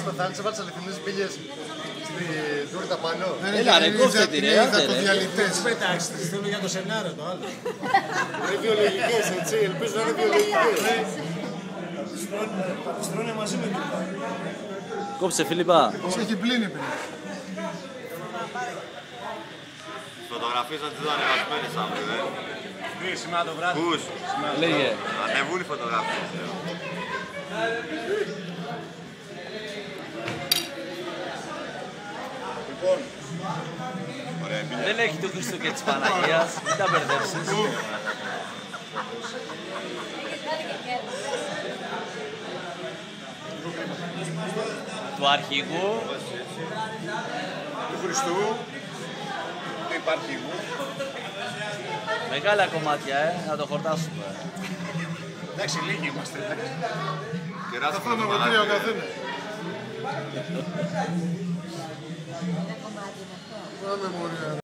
σου πεθάνει, έβαλες αληθινές μπίλιες στη τούρτα πάνω. Έλα ρε, κόψτε τη ρε, άντε ρε. Διαλυτές. Πετάξτε, τις θέλω για το σενάριο το άλλο. Είναι βιολογικές, έτσι, ελπίζω να είναι βιολογικές. Θα τρώνε μαζί με τούρτα. Κόψε Φίλιππα. Έχει πλύνει πριν. Φωτογραφίες θα τις δω ανεβασμένες αύριο, Σήμερα το βράδυ. Πούς. Λέγε. Ανεβούν οι φωτογραφίες. Λοιπόν. Δεν έχει του Χριστού και της Παναγίας, μην τα μπερδεύσεις. Του αρχηγού. Του Χριστού. Του υπαρχηγού. Μεγάλα κομμάτια, να το χορτάσουμε. Εντάξει, λίγοι είμαστε. Κεράσουμε Θα φάμε το από τρία ο μαλάκι. καθένας. Πάμε μωρία.